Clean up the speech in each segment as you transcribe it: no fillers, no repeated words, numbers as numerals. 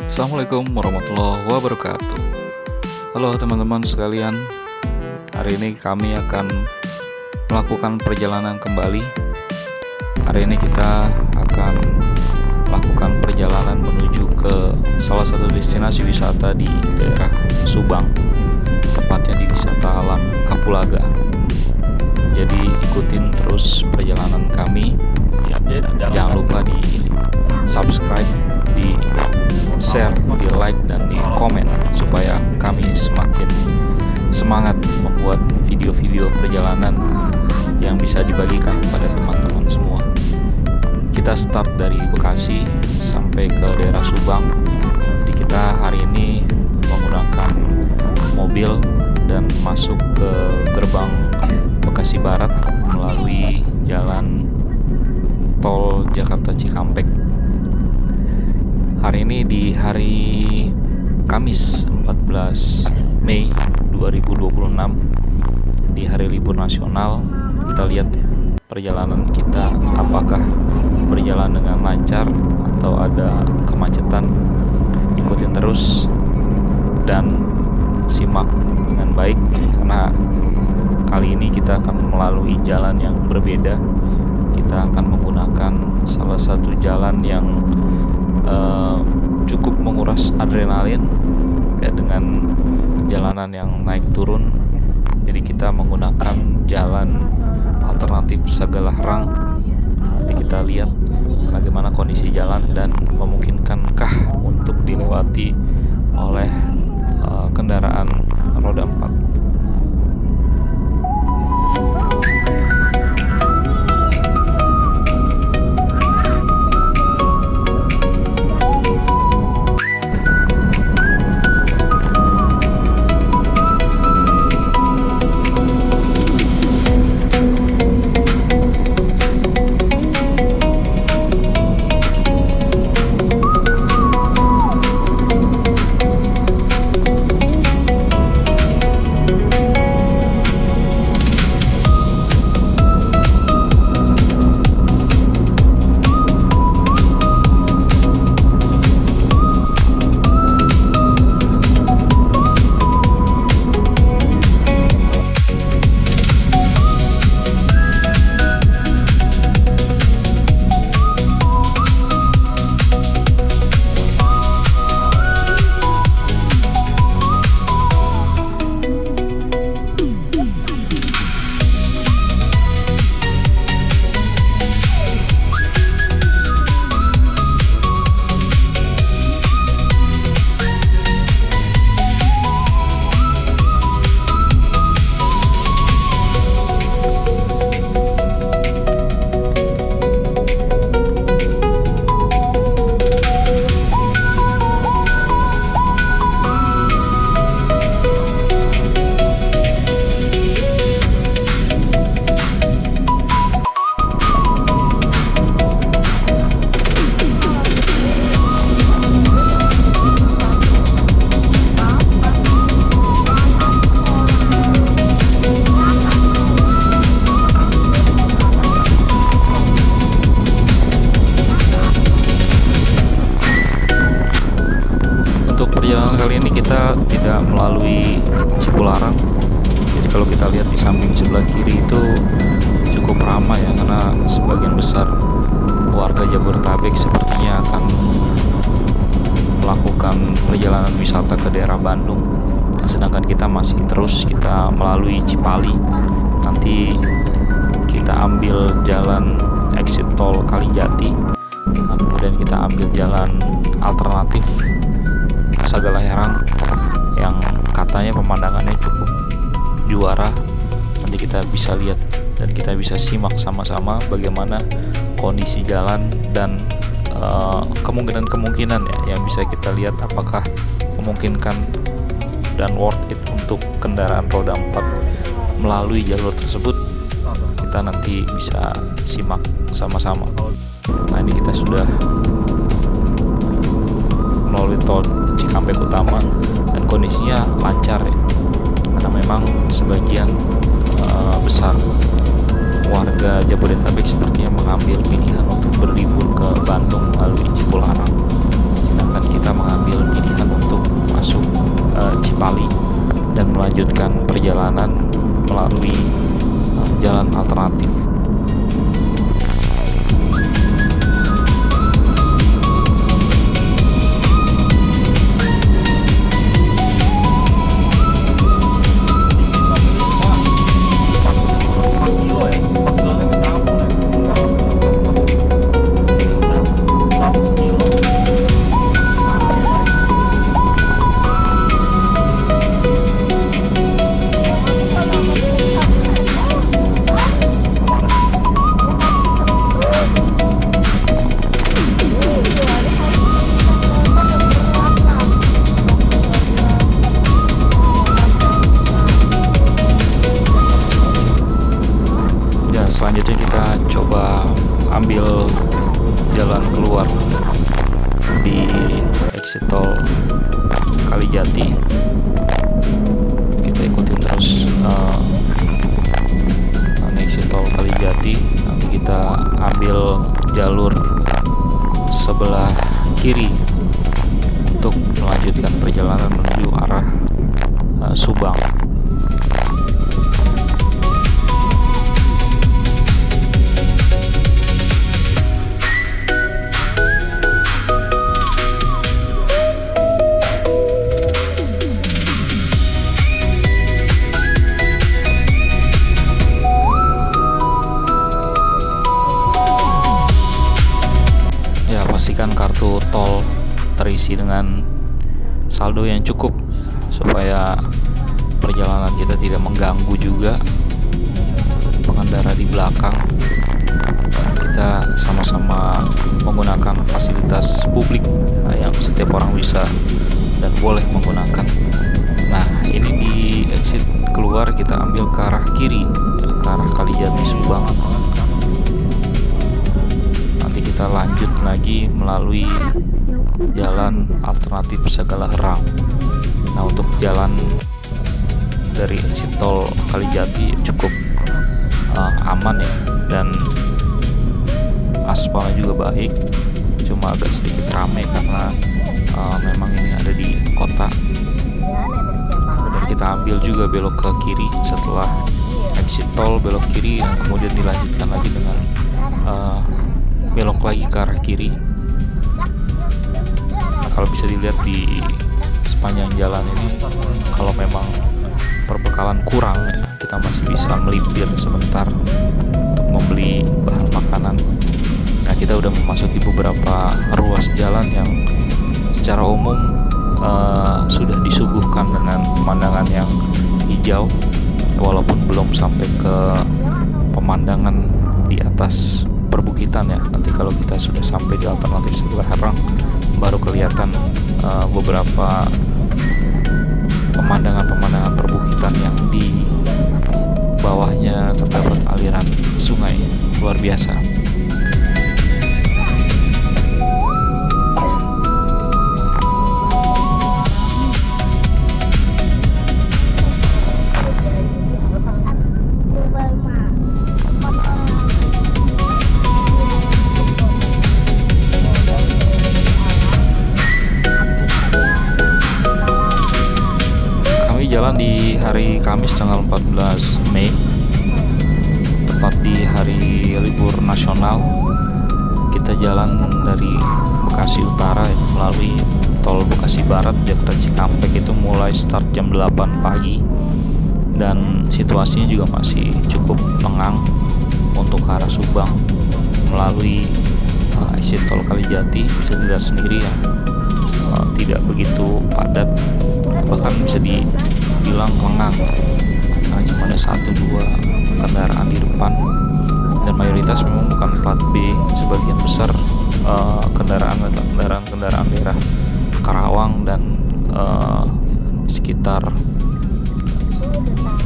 Assalamualaikum warahmatullahi wabarakatuh. Halo teman-teman sekalian, hari ini kami akan melakukan perjalanan kembali. Hari ini kita akan melakukan perjalanan menuju ke salah satu destinasi wisata di daerah Subang, tepatnya di wisata alam Kapulaga. Jadi ikutin terus perjalanan kami. Jangan lupa di subscribe, di share, di like, dan di komen supaya kami semakin semangat membuat video-video perjalanan yang bisa dibagikan kepada teman-teman semua. Kita start dari Bekasi sampai ke daerah Subang. Jadi kita hari ini menggunakan mobil dan masuk ke gerbang Bekasi Barat melalui jalan tol Jakarta Cikampek. Hari ini di hari Kamis 14 Mei 2026, di hari libur nasional. Kita lihat perjalanan kita apakah berjalan dengan lancar atau ada kemacetan. Ikutin terus dan simak dengan baik, karena kali ini kita akan melalui jalan yang berbeda. Kita akan menggunakan salah satu jalan yang cukup menguras adrenalin ya, dengan jalanan yang naik turun. Jadi kita menggunakan jalan alternatif Sagalarang. Nanti kita lihat bagaimana kondisi jalan dan memungkinkankah untuk dilewati oleh kendaraan roda 4. Untuk perjalanan kali ini kita tidak melalui Cipularang. Jadi kalau kita lihat di samping sebelah kiri itu cukup ramai ya, karena sebagian besar warga Jabodetabek sepertinya akan melakukan perjalanan wisata ke daerah Bandung. Sedangkan kita masih terus kita melalui Cipali. Nanti kita ambil jalan exit tol Kalijati. Nah, kemudian kita ambil jalan alternatif Sagalarang yang katanya pemandangannya cukup juara. Nanti kita bisa lihat dan kita bisa simak sama-sama bagaimana kondisi jalan dan kemungkinan-kemungkinan ya yang bisa kita lihat, apakah memungkinkan dan worth it untuk kendaraan roda 4 melalui jalur tersebut. Kita nanti bisa simak sama-sama. Nah, ini kita sudah melalui tol Cikampek Utama dan kondisinya lancar ya, karena memang sebagian besar warga Jabodetabek sepertinya mengambil pilihan untuk berlibur ke Bandung melalui Cipularang, sedangkan kita mengambil melanjutkan perjalanan melalui jalan alternatif. Selanjutnya kita coba ambil jalan keluar di exit tol Kalijati. Kita ikutin terus exit tol Kalijati. Nanti kita ambil jalur sebelah kiri untuk melanjutkan perjalanan menuju arah Subang. Pastikan kartu tol terisi dengan saldo yang cukup supaya perjalanan kita tidak mengganggu juga pengendara di belakang. Kita sama-sama menggunakan fasilitas publik yang setiap orang bisa dan boleh menggunakan. Nah, ini di exit keluar kita ambil ke arah kiri, ke arah Kalijati Subang. Kita lanjut lagi melalui jalan alternatif Segala Herang. Nah, untuk jalan dari exit tol Kalijati cukup aman ya, dan aspalnya juga baik, cuma agak sedikit ramai karena memang ini ada di kota. Kemudian kita ambil juga belok ke kiri setelah exit tol, belok kiri, dan kemudian dilanjutkan lagi dengan belok lagi ke arah kiri. Nah, kalau bisa dilihat di sepanjang jalan ini, kalau memang perbekalan kurang ya, kita masih bisa melipir sebentar untuk membeli bahan makanan. Nah, kita udah memasuki beberapa ruas jalan yang secara umum sudah disuguhkan dengan pemandangan yang hijau, walaupun belum sampai ke pemandangan di atas perbukitan ya. Nanti kalau kita sudah sampai di alternatif Segala Herang baru kelihatan beberapa pemandangan perbukitan yang di bawahnya terdapat aliran sungai luar biasa. Jalan di hari Kamis tanggal 14 Mei, tepat di hari libur nasional. Kita jalan dari Bekasi Utara ya, melalui tol Bekasi Barat Jakarta Cikampek. Itu mulai start jam 8 pagi dan situasinya juga masih cukup lengang untuk ke arah Subang melalui exit tol Kalijati. Bisa dilihat sendiri ya, tidak begitu padat, bahkan bisa dibilang lengang karena cuma ada 1-2 kendaraan di depan, dan mayoritas memang bukan plat B. Sebagian besar kendaraan daerah Karawang dan sekitar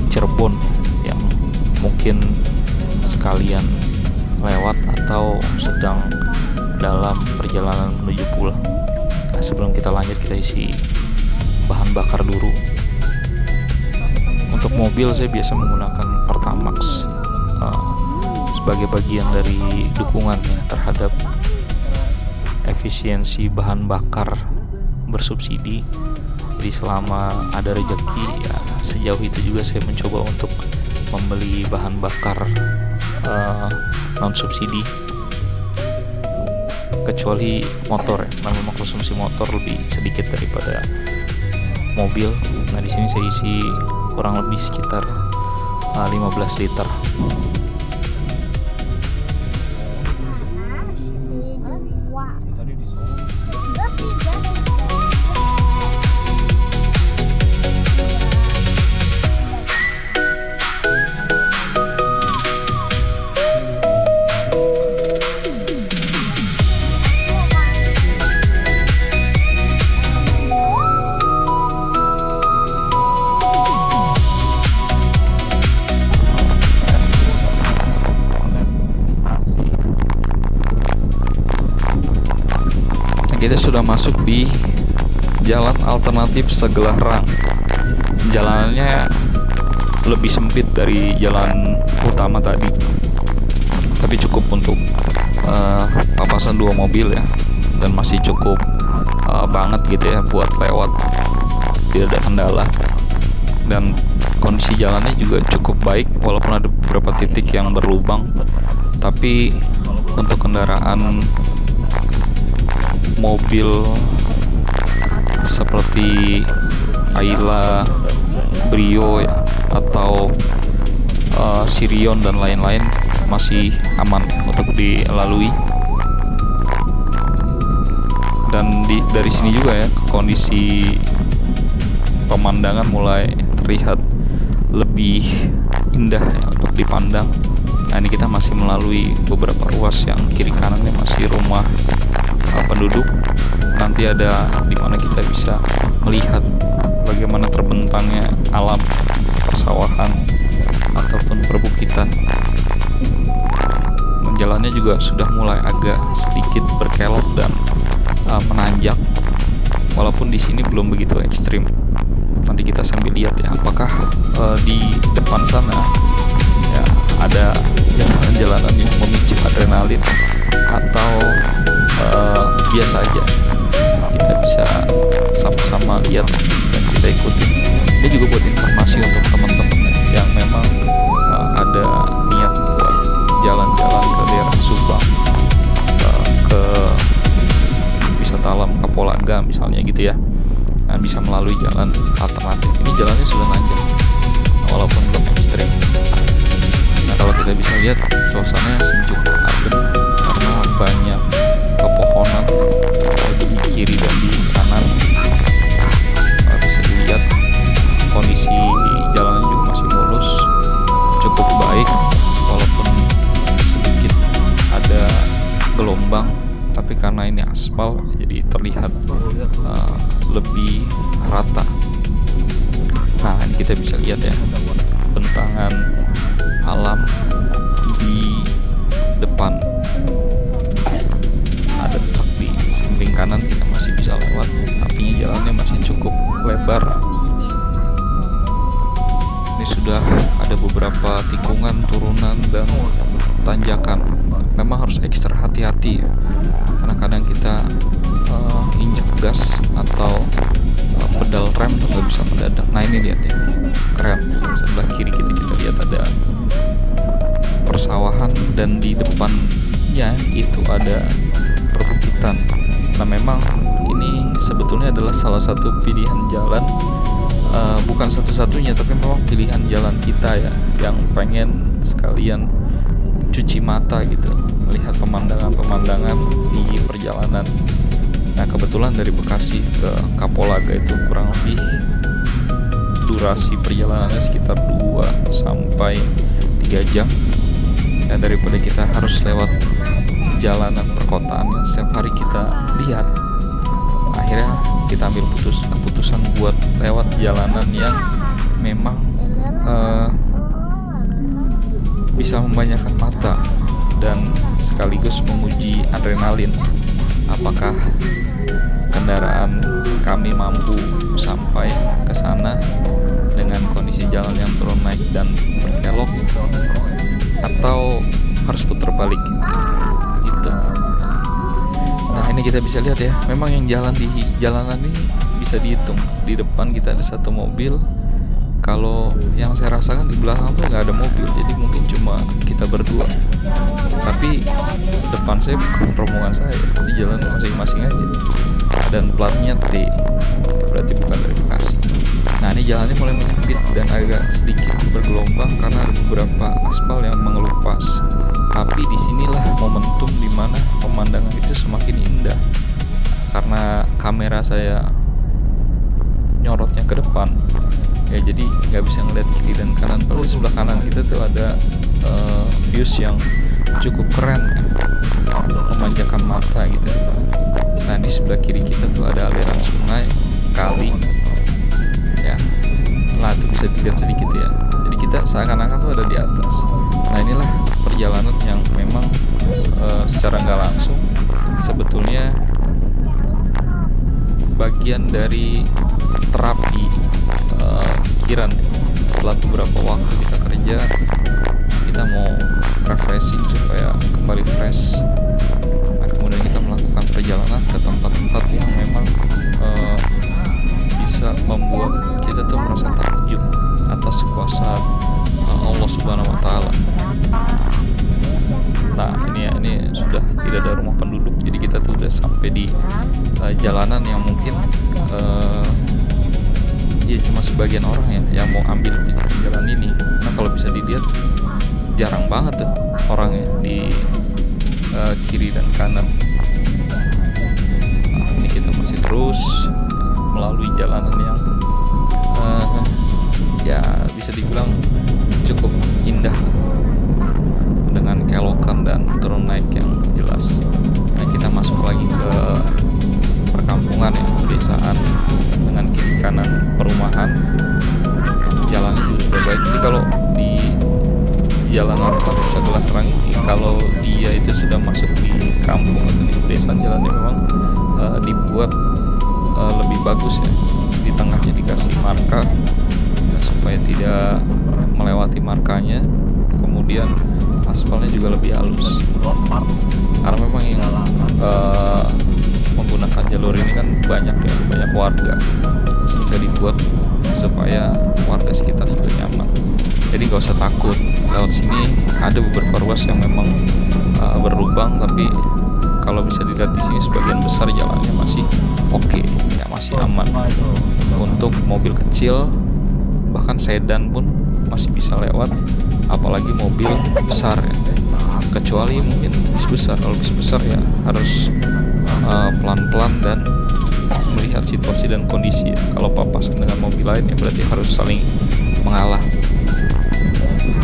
Cirebon yang mungkin sekalian lewat atau sedang dalam perjalanan menuju pulang. Nah, sebelum kita lanjut, kita isi bahan bakar dulu. Untuk mobil saya biasa menggunakan Pertamax sebagai bagian dari dukungannya terhadap efisiensi bahan bakar bersubsidi. Jadi selama ada rezeki ya sejauh itu juga saya mencoba untuk membeli bahan bakar non subsidi, kecuali motor ya. Nah, memang konsumsi motor lebih sedikit daripada mobil. Nah di sini saya isi kurang lebih sekitar 15 liter. Kita sudah masuk di jalan alternatif Segelarang. Jalanannya lebih sempit dari jalan utama tadi, tapi cukup untuk papasan 2 mobil ya, dan masih cukup banget gitu ya buat lewat, tidak ada kendala. Dan kondisi jalannya juga cukup baik, walaupun ada beberapa titik yang berlubang, tapi untuk kendaraan mobil seperti Ayla, Brio ya, atau Sirion dan lain-lain masih aman untuk dilalui. Dan dari sini juga ya kondisi pemandangan mulai terlihat lebih indah ya untuk dipandang. Nah ini kita masih melalui beberapa ruas yang kiri kanannya masih rumah penduduk. Nanti ada dimana kita bisa melihat bagaimana terbentangnya alam persawahan ataupun perbukitan. Dan jalannya juga sudah mulai agak sedikit berkelok dan menanjak, walaupun di sini belum begitu ekstrim. Nanti kita sambil lihat ya apakah di depan sana ya ada jalanan-jalanan yang memicu adrenalin atau biasa aja. Kita bisa sama-sama lihat dan kita ikuti. Ini juga buat informasi untuk teman-teman yang memang ada niat buat jalan-jalan ke daerah Subang, ke wisata alam Kapolaga misalnya gitu ya. Nah, bisa melalui jalan alternatif. Ini jalannya sudah nanjak walaupun belum ekstrim. Nah kalau kita bisa lihat suasananya sejuk, adem, karena banyak pepohonan di kiri dan di kanan. Bisa dilihat kondisi jalannya juga masih mulus, cukup baik, walaupun sedikit ada gelombang, tapi karena ini aspal jadi terlihat lebih rata. Nah ini kita bisa lihat ya bentangan alam di depan. Ada truk di samping kanan, kita masih bisa lewat, artinya jalannya masih cukup lebar. Ini sudah ada beberapa tikungan, turunan, dan tanjakan. Memang harus ekstra hati-hati ya, karena kadang kita injak gas atau pedal rem nggak bisa mendadak. Nah ini lihat ya, keren. Sebelah kiri kita lihat ada persawahan dan di depannya itu ada perbukitan. Nah memang ini sebetulnya adalah salah satu pilihan jalan, bukan satu-satunya, tapi memang pilihan jalan kita ya, yang pengen sekalian cuci mata gitu, melihat pemandangan-pemandangan di perjalanan. Nah kebetulan dari Bekasi ke Kapolaga itu kurang lebih durasi perjalanannya sekitar 2 sampai 3 jam. Ya daripada kita harus lewat jalanan perkotaan yang setiap hari kita lihat, akhirnya kita ambil keputusan buat lewat jalanan yang memang bisa membanyakan mata dan sekaligus menguji adrenalin. Apakah kendaraan kami mampu sampai ke sana dengan kondisi jalan yang turun naik dan berkelok, atau harus putar balik gitu. Nah ini ini kita bisa lihat ya, memang yang jalan di jalanan ini bisa dihitung. Di depan kita ada satu mobil. Kalau yang saya rasakan di belakang tuh nggak ada mobil, jadi mungkin cuma kita berdua. Tapi depan saya bukan rombongan saya, di jalan masing-masing aja. Dan platnya T, berarti bukan dari Bekasi. Nah ini jalannya mulai menyempit dan agak sedikit bergelombang karena ada beberapa aspal yang mengelupas. Tapi disinilah momentum dimana pemandangan itu semakin indah, karena kamera saya nyorotnya ke depan. Ya jadi nggak bisa ngeliat kiri dan kanan. Padahal di sebelah kanan kita tuh ada views yang cukup keren ya, memanjakan mata gitu. Nah di sebelah kiri kita tuh ada aliran sungai, kali ya. Nah itu bisa dilihat sedikit ya. Jadi kita seakan-akan tuh ada di atas. Nah inilah perjalanan yang memang secara nggak langsung sebetulnya bagian dari terapi pikiran. Setelah beberapa waktu kita kerja, kita mau refreshing supaya kembali fresh. Nah kemudian kita melakukan perjalanan ke tempat-tempat yang memang bisa membuat kita tuh merasa takjub atas kuasa Allah Subhanahu Wa Taala. Nah ini sudah tidak ada rumah penduduk, jadi kita tuh udah sampai di jalanan yang mungkin ya cuma sebagian orang ya yang mau ambil jalan ini. Nah kalau bisa dilihat jarang banget tuh orangnya di kiri dan kanan. Nah ini kita masih terus melalui jalanan yang ya bisa dibilang cukup indah dengan kelokan dan turun naik yang jelas. Nah kita masuk lagi ke perkampungan ya, pedesaan dengan kiri kanan perumahan. Jalannya juga sudah baik. Jadi kalau di jalan Arfat Nusa Terang ini, kalau dia itu sudah masuk di kampung atau di pedesaan, jalannya memang dibuat lebih bagus ya. Di tengahnya dikasih marka supaya tidak melewati markanya. Kemudian aspalnya juga lebih halus. Karena memang yang menggunakan jalur ini kan banyak warga, sehingga dibuat supaya warga sekitar juga nyaman. Jadi gak usah takut lewat sini. Ada beberapa ruas yang memang berlubang, tapi kalau bisa dilihat di sini sebagian besar jalannya masih oke, ya masih aman. Untuk mobil kecil bahkan sedan pun masih bisa lewat, apalagi mobil besar ya. Kecuali mungkin bis besar. Kalau bis besar ya harus pelan-pelan dan melihat situasi dan kondisi ya. Kalau papasan dengan mobil lain ya berarti harus saling mengalah.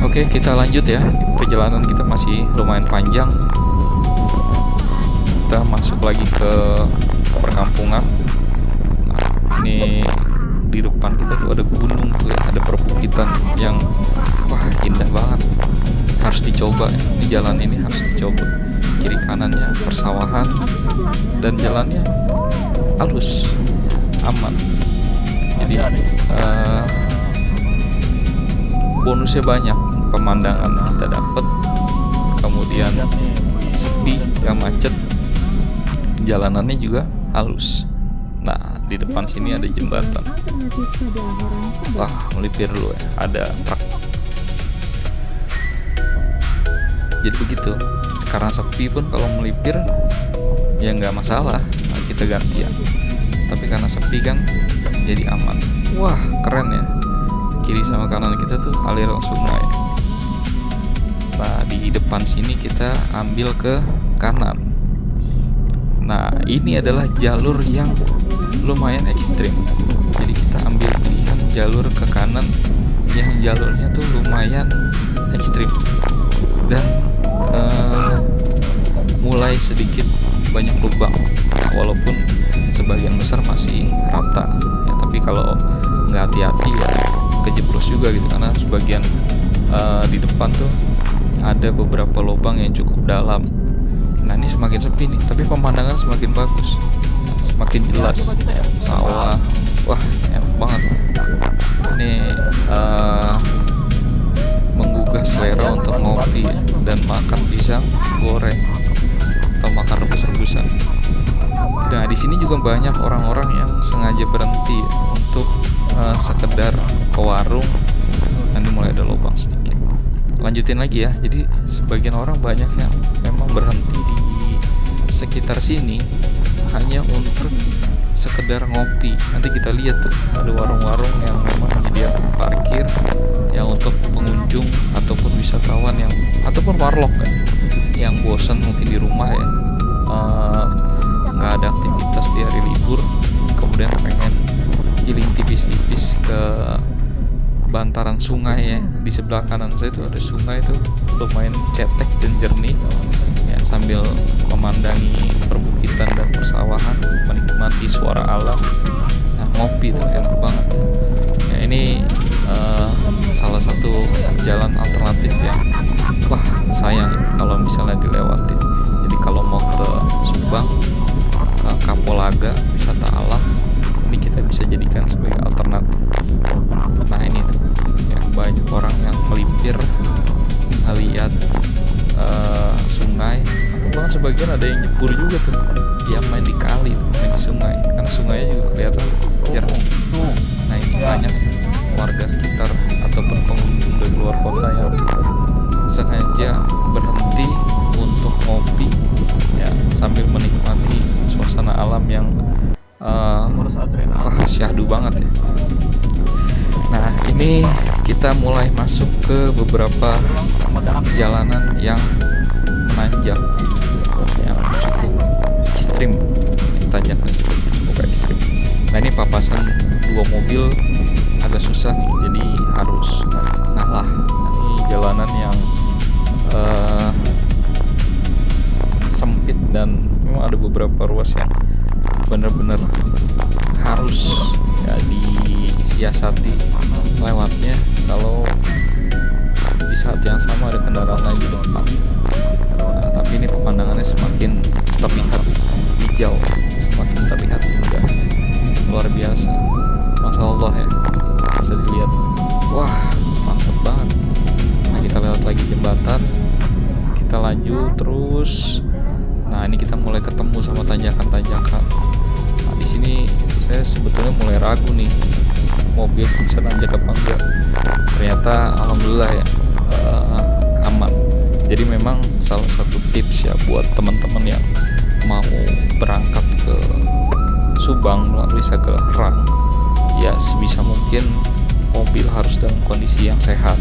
Oke, kita lanjut ya. Perjalanan kita masih lumayan panjang. Kita masuk lagi ke perkampungan. Nah, ini di depan kita tuh ada gunung tuh ya, ada perbukitan yang wah indah banget. Harus dicoba ya. Ini jalan ini harus dicoba. Kiri kanannya persawahan dan jalannya halus, aman. Jadi bonusnya banyak, pemandangan kita dapat, kemudian sepi, gak macet, jalanannya juga halus. Nah di depan sini ada jembatan. Wah melipir dulu ya, ada truk. Jadi begitu, karena sepi pun kalau melipir ya nggak masalah, kita gantian. Tapi karena sepi kan jadi aman. Wah keren ya, kiri sama kanan kita tuh aliran sungai. Nah di depan sini kita ambil ke kanan. Nah ini adalah jalur yang lumayan ekstrim. Jadi kita ambil pilihan jalur ke kanan yang jalurnya tuh lumayan ekstrim dan mulai sedikit banyak lubang, walaupun sebagian besar masih rata ya. Tapi kalau nggak hati-hati ya kejeblos juga gitu, karena sebagian di depan tuh ada beberapa lubang yang cukup dalam. Nah ini semakin sepi nih, tapi pemandangan semakin bagus, semakin jelas. Sawah, wah enak banget. Ini menggugah selera untuk ngopi dan makan pisang goreng atau makan rebus-rebusan. Nah, di sini juga banyak orang-orang yang sengaja berhenti untuk sekedar ke warung. Nanti mulai ada lubang sedikit. Lanjutin lagi ya. Jadi sebagian orang banyak yang memang berhenti di sekitar sini hanya untuk sekedar ngopi. Nanti kita lihat tuh ada warung-warung yang memang menyediakan parkir yang untuk pengunjung ataupun wisatawan yang ataupun warlock ya, yang bosan mungkin di rumah ya, nggak ada aktivitas di hari libur, kemudian pengen giling tipis-tipis ke bantaran sungai ya. Di sebelah kanan saya itu ada sungai tuh lumayan cetek dan jernih ya, sambil memandangi perbukitan dan persawahan, menikmati suara alam. Nah, ngopi tuh enak banget ya. Ini salah satu jalan alternatif yang wah sayang kalau misalnya dilewatin. Jadi kalau mau ke Subang, ke Kapolaga, wisata alam, ini kita bisa jadikan sebagai alternatif. Nah ini tuh ya, banyak orang yang melipir lihat sungai. Bahkan sebagian ada yang nyebur juga tuh, dia main di kali tuh, main di sungai, karena sungainya juga kelihatan jernih. Nah ini banyak warga sekitar ataupun pengunjung dari luar kota yang sengaja berhenti untuk ngopi ya, sambil menikmati suasana alam yang syahdu banget ya. Nah ini kita mulai masuk ke beberapa jalanan yang menanjak, yang cukup ekstrim, tanjakan cukup ekstrim. Nah ini papasan dua mobil agak susah nih, jadi harus ngalah. Nah, ini jalanan yang sempit dan memang ada beberapa ruas yang benar-benar harus ya disiasati lewatnya kalau di saat yang sama ada kendaraan lain di depan. Nah, tapi ini pemandangannya semakin terlihat hijau, semakin terlihat indah, luar biasa, masya Allah ya, bisa dilihat. Wah mantep banget. Nah kita lewat lagi jembatan, kita lanjut terus. Nah ini kita mulai ketemu sama tanjakan-tanjakan. Nah di sini saya sebetulnya mulai ragu nih, mobil bisa nanjak apa enggak. Ternyata alhamdulillah ya, aman. Jadi memang salah satu tips ya buat teman-teman yang mau berangkat ke Subang melalui Sagelarang, ya sebisa mungkin mobil harus dalam kondisi yang sehat.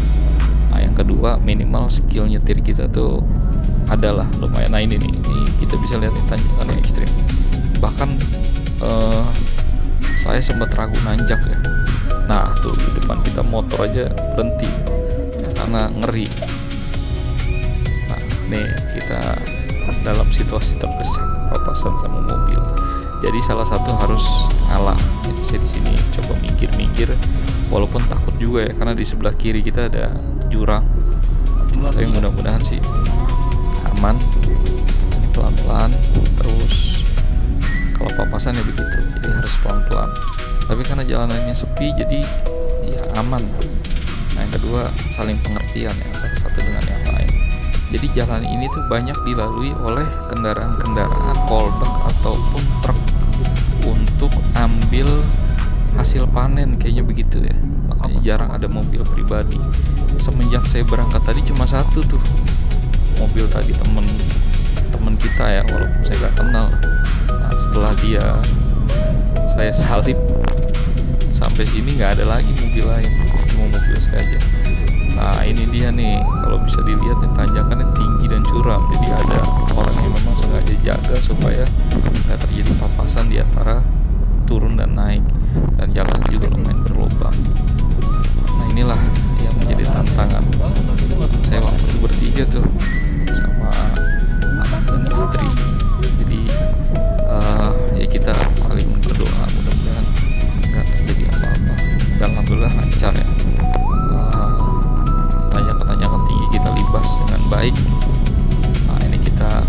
Nah yang kedua, minimal skill nyetir kita tuh adalah lumayan. Nah ini kita bisa lihat tanjakan yang ekstrim. Bahkan saya sempat ragu nanjak ya. Nah tuh di depan kita motor aja berhenti ya, karena ngeri. Nah nih kita dalam situasi terdesak, papasan sama mobil. Jadi salah satu harus ngalah. Jadi saya di sini coba minggir, walaupun takut juga ya, karena di sebelah kiri kita ada jurang. Tapi mudah-mudahan sih aman. Pelan-pelan terus. Kalau papasan ya begitu, jadi harus pelan-pelan. Tapi karena jalanannya sepi, jadi ya aman. Nah yang kedua, saling pengertian ya antara satu dengan yang lain. Jadi jalan ini tuh banyak dilalui oleh kendaraan-kendaraan kolbak ataupun truk untuk ambil hasil panen, kayaknya begitu ya. Makanya jarang ada mobil pribadi. Semenjak saya berangkat tadi cuma satu tuh mobil tadi, temen kita ya, walaupun saya gak kenal. Nah, setelah saya salib sampai sini nggak ada lagi mobil lain, cuma mobil saya aja. Nah ini dia nih, kalau bisa dilihat nih tanjakannya tinggi dan curam, jadi ada orang yang memang sengaja jaga supaya nggak terjadi papasan di antara turun dan naik, dan jalan juga lumayan berlubang. Nah inilah yang menjadi tantangan saya waktu itu bertiga tuh sama anak dan istri. Jadi ya kita saling berdoa mudah-mudahan nggak terjadi apa-apa, dan alhamdulillah lancar ya. Tanjakan-tanjakan tinggi kita libas dengan baik. Nah ini kita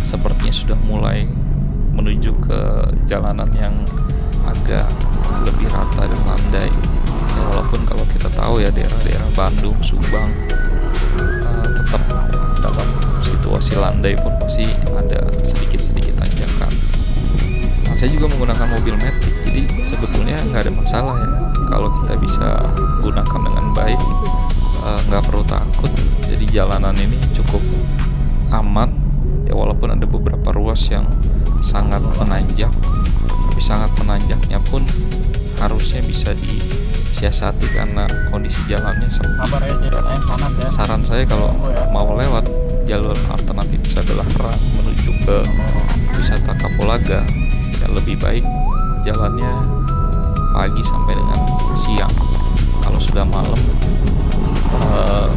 sepertinya sudah mulai menuju ke jalanan yang agak lebih rata dan landai ya, walaupun kalau kita tahu ya daerah-daerah Bandung, Subang tetap ya, dalam situasi landai pun pasti ada sedikit-sedikit tanjakan. Saya juga menggunakan mobil matic, jadi sebetulnya nggak ada masalah ya kalau kita bisa gunakan dengan baik, nggak perlu takut. Jadi jalanan ini cukup aman ya, walaupun ada beberapa ruas yang sangat menanjak, tapi sangat menanjaknya pun harusnya bisa disiasati karena kondisi jalannya sepi. Saran saya kalau mau lewat jalur alternatif sebelah Rang menuju ke wisata Kapulaga, ya lebih baik jalannya pagi sampai dengan siang. Kalau sudah malam,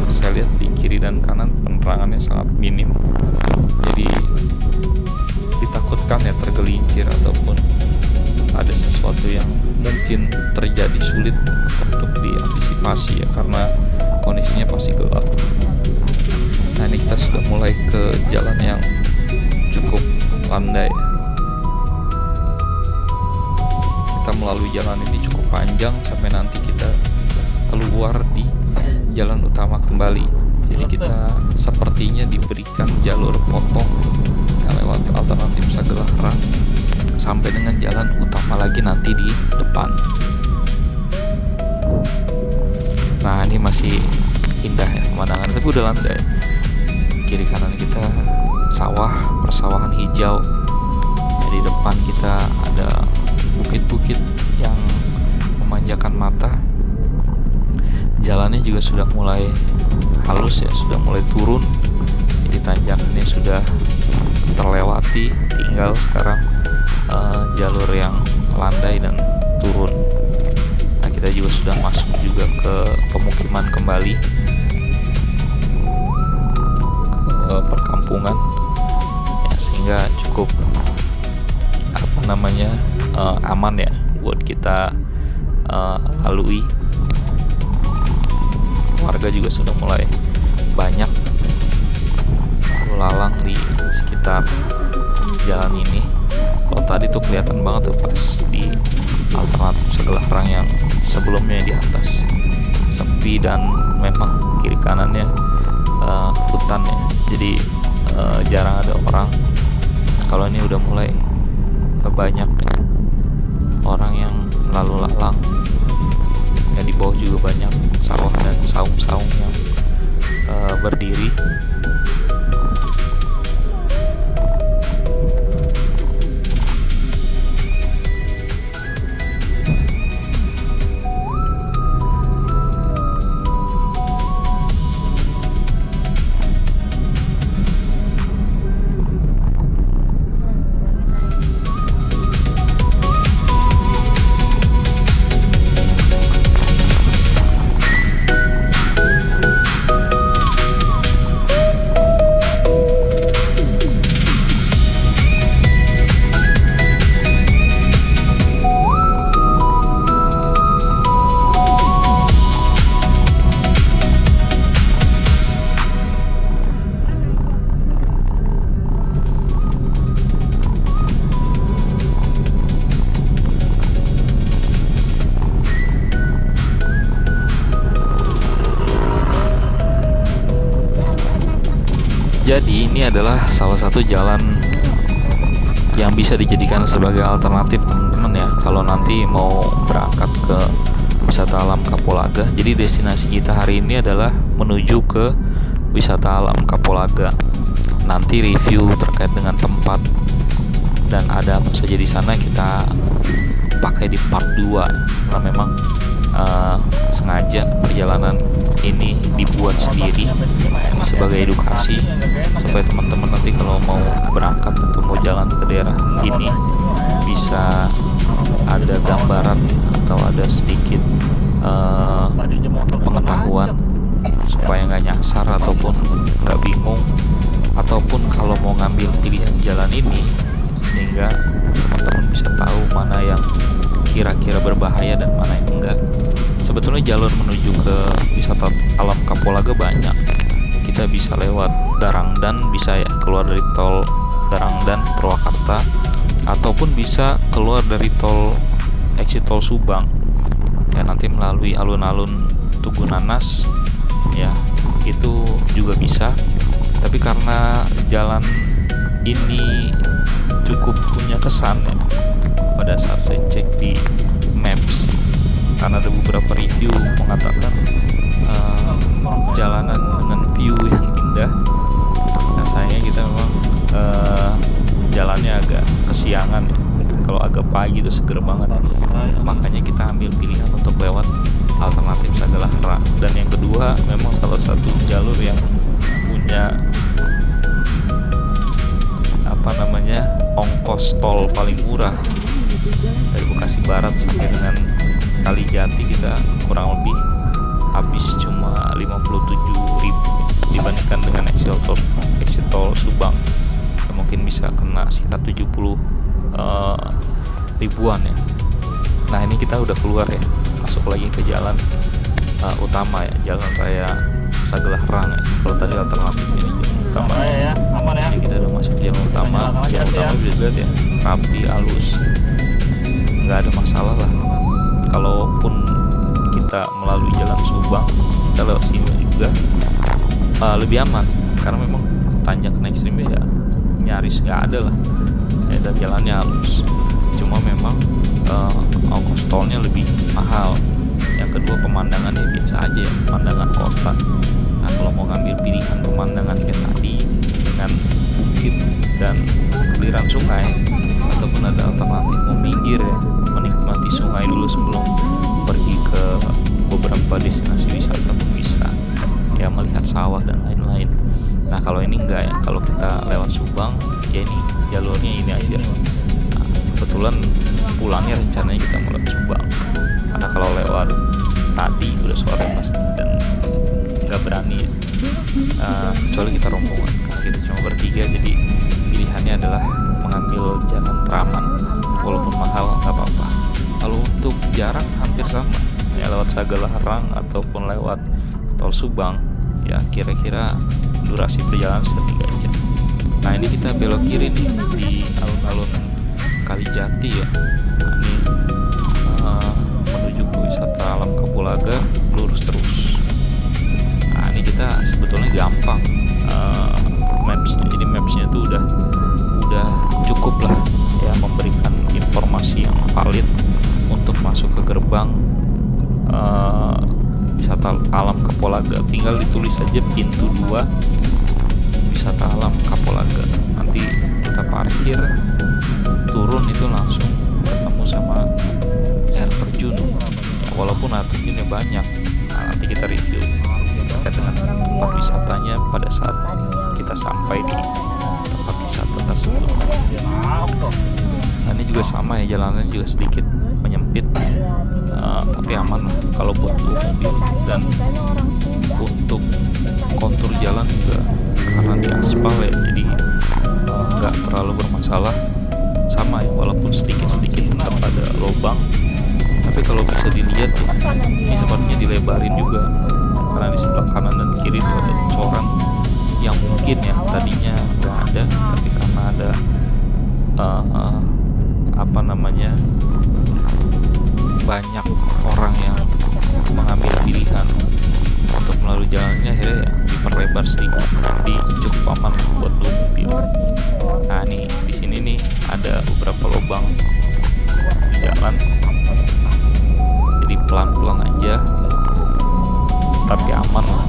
saya lihat di kiri dan kanan penerangannya sangat minim, jadi ditakutkan ya tergelincir ataupun ada sesuatu yang mungkin terjadi sulit untuk diantisipasi ya, karena kondisinya pasti gelap. Nah, ini kita sudah mulai ke jalan yang cukup landai. Kita melalui jalan ini cukup panjang sampai nanti kita keluar di jalan utama kembali. Jadi kita sepertinya diberikan jalur potong yang lewat alternatif Sagelah Rang sampai dengan jalan utama lagi nanti di depan. Nah, ini masih indah ya pemandangan, tapi udah landai. Kiri kanan kita sawah, persawahan hijau. Di depan kita ada bukit-bukit yang memanjakan mata. Jalannya juga sudah mulai halus ya, sudah mulai turun. Jadi tanjakannya sudah terlewati, tinggal sekarang jalur yang landai dan turun. Nah, kita juga sudah masuk juga ke pemukiman kembali, ke perkampungan ya, sehingga cukup aman ya buat kita lalui. Warga juga sudah mulai banyak lalu lalang di sekitar jalan ini. Kalau tadi tuh kelihatan banget tuh pas di alternatif Sagelah Rang yang sebelumnya di atas sepi dan memang kiri kanannya hutan ya, jadi jarang ada orang. Kalau ini udah mulai banyak ya orang yang lalu lalang ya, di bawah juga banyak sawah dan saung-saung yang berdiri. Jadi ini adalah salah satu jalan yang bisa dijadikan sebagai alternatif teman-teman ya, kalau nanti mau berangkat ke wisata alam Kapulaga. Jadi destinasi kita hari ini adalah menuju ke wisata alam Kapulaga. Nanti review terkait dengan tempat dan ada apa saja di sana kita pakai di part 2 karena memang sengaja perjalanan ini dibuat sendiri sebagai edukasi supaya teman-teman nanti kalau mau berangkat atau mau jalan ke daerah ini bisa ada gambaran atau ada sedikit pengetahuan supaya nggak nyasar ataupun nggak bingung, ataupun kalau mau ngambil pilihan jalan ini sehingga teman-teman bisa tahu mana yang kira-kira berbahaya dan mana yang enggak. Sebetulnya jalur menuju ke wisata alam Kapulaga banyak. Kita bisa lewat Darangdan, bisa ya keluar dari tol Darangdan Purwakarta, ataupun bisa keluar dari tol exit tol Subang ya, nanti melalui alun-alun Tugu Nanas ya, itu juga bisa. Tapi karena jalan ini cukup punya kesan ya, pada saat saya cek di Maps, karena ada beberapa review mengatakan jalanan dengan view yang indah. Nah sayangnya kita memang jalannya agak kesiangan ya. Kalau agak pagi itu seger banget, makanya kita ambil pilihan untuk lewat alternatif Sagala-Harang. Dan yang kedua memang salah satu jalur yang punya ongkos tol paling murah dari Bekasi Barat sampai dengan Kalijati. Kita kurang lebih habis cuma 57.000 dibandingkan dengan exit tol Subang yang mungkin bisa kena sekitar 70 ribuan ya. Nah ini kita udah keluar ya, masuk lagi ke jalan utama ya, jalan raya Sagala-Harang ya. Kalau tadi alternatif ini jalan utama ya, aman ya. Ini kita udah masuk jalan utama. Jalan utama bisa dilihat ya, rapi, halus, nggak ada masalah lah. Kalaupun kita melalui jalan Subang, kita lewat sini juga lebih aman, karena memang tanjakan ekstrimnya ya nyaris nggak ada lah ya, dan jalannya halus. Cuma memang ongkos tolnya lebih mahal. Yang kedua pemandangannya biasa aja ya, pemandangan kota. Nah kalau mau ngambil pilihan pemandangan kayak tadi dengan bukit dan aliran sungai, ataupun ada alternatif mau minggir ya, menikmati sungai dulu sebelum pergi ke beberapa destinasi wisata pun bisa ya, melihat sawah dan lain-lain. Nah kalau ini enggak ya, kalau kita lewat Subang ya ini jalurnya ini aja. Nah, kebetulan pulangnya rencananya kita melewat Subang, karena kalau lewat tadi udah sore pasti dan nggak berani ya. Kecuali kita rombongan, karena kita cuma bertiga, jadi pilihannya adalah mengambil jalan Traman, walaupun mahal nggak apa-apa. Kalau untuk jarak hampir sama ya, lewat Sagala-Harang ataupun lewat tol Subang ya, kira-kira durasi perjalanan sekitar 3 jam. Nah ini kita belok kiri nih di alun-alun Kalijati ya. Nah, ini menuju ke wisata alam Kapulaga, lurus terus. Nah ini kita sebetulnya gampang mapsnya. Jadi mapsnya tuh udah cukup lah ya, memberikan informasi yang valid untuk masuk ke gerbang wisata alam Kapulaga. Tinggal ditulis saja pintu 2 wisata alam Kapulaga. Nanti kita parkir, turun itu langsung ketemu sama air terjun ya, walaupun air terjunnya banyak. Nah, nanti kita review terkait dengan tempat wisatanya pada saat kita sampai di tempat wisata tersebut. Nah ini juga sama ya, jalanannya juga sedikit menyempit, tapi aman kalau buat 2 mobil. Dan untuk kontur jalan juga karena di aspal ya, jadi nggak terlalu bermasalah. Sama ya, walaupun sedikit-sedikit tetap ada lubang, tapi kalau bisa dilihat tuh, ini sepertinya dilebarin juga ya, karena di sebelah kanan dan kiri itu ada coran yang mungkin ya tadinya nggak ada, tapi karena ada banyak orang yang mengambil pilihan untuk melalui jalannya, akhirnya ya diperlebar sedikit, jadi cukup aman buat 2 mobil. Nah nih di sini nih ada beberapa lubang di jalan, jadi pelan-pelan aja tapi aman lah.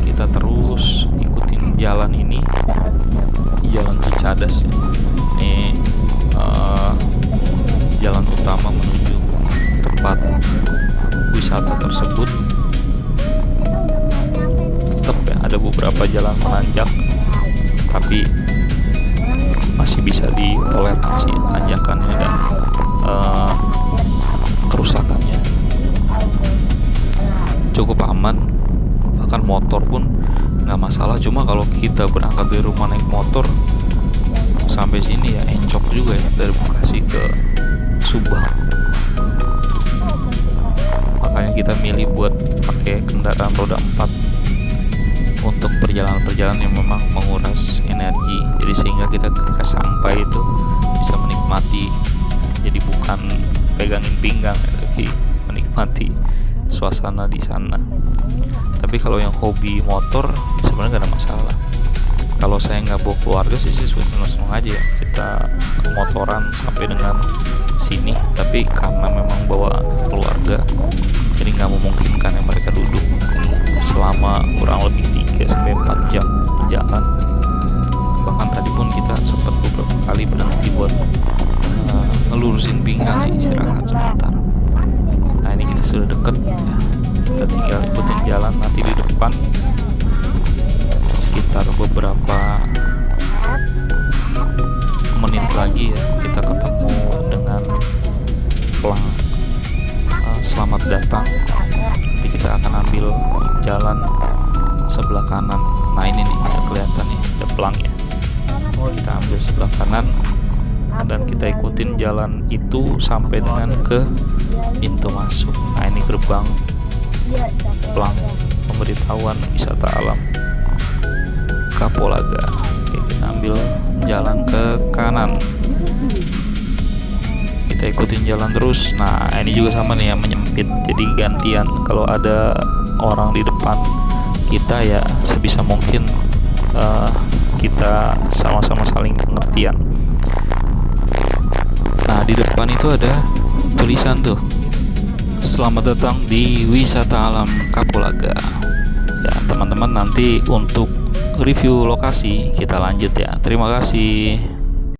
Kita terus ikutin jalan ini, jalan Cicadas ya. Ini jalan utama menuju tempat wisata tersebut. Tetap ya ada beberapa jalan menanjak, tapi masih bisa ditoleransi tanjakannya dan kerusakannya. Cukup aman, bahkan motor pun nggak masalah. Cuma kalau kita berangkat dari rumah naik motor sampai sini ya encok juga ya, dari Bekasi ke Subang. Makanya kita milih buat pakai kendaraan roda 4 untuk perjalanan-perjalanan yang memang menguras energi. Jadi sehingga kita ketika sampai itu bisa menikmati, jadi bukan pegangin pinggang ya, tapi menikmati suasana di sana. Tapi kalau yang hobi motor sebenarnya gak ada masalah. Kalau saya nggak bawa keluarga sih seneng-seneng aja ya kita motoran sampai dengan sini, tapi karena memang bawa keluarga jadi nggak memungkinkan ya mereka duduk selama kurang lebih 3-4 jam di jalan. Bahkan tadi pun kita sempat beberapa kali berhenti buat ngelurusin pinggang ya, istirahat sebentar. Nah ini kita sudah deket ya, kita tinggal ikutin jalan. Nanti di depan sekitar beberapa menit lagi ya kita ketemu dengan pelang selamat datang. Nanti kita akan ambil jalan sebelah kanan. Nah ini nih bisa kelihatan nih ada pelangnya. Kita ambil sebelah kanan dan kita ikutin jalan itu sampai dengan ke pintu masuk. Nah ini gerbang pelang pemberitahuan wisata alam Kapolaga. Oke, kita ambil jalan ke kanan, kita ikutin jalan terus. Nah ini juga sama nih ya, menyempit, jadi gantian. Kalau ada orang di depan kita ya sebisa mungkin kita sama-sama saling pengertian. Nah di depan itu ada tulisan tuh, selamat datang di wisata alam Kapolaga. Ya teman-teman, nanti untuk review lokasi kita lanjut ya. Terima kasih.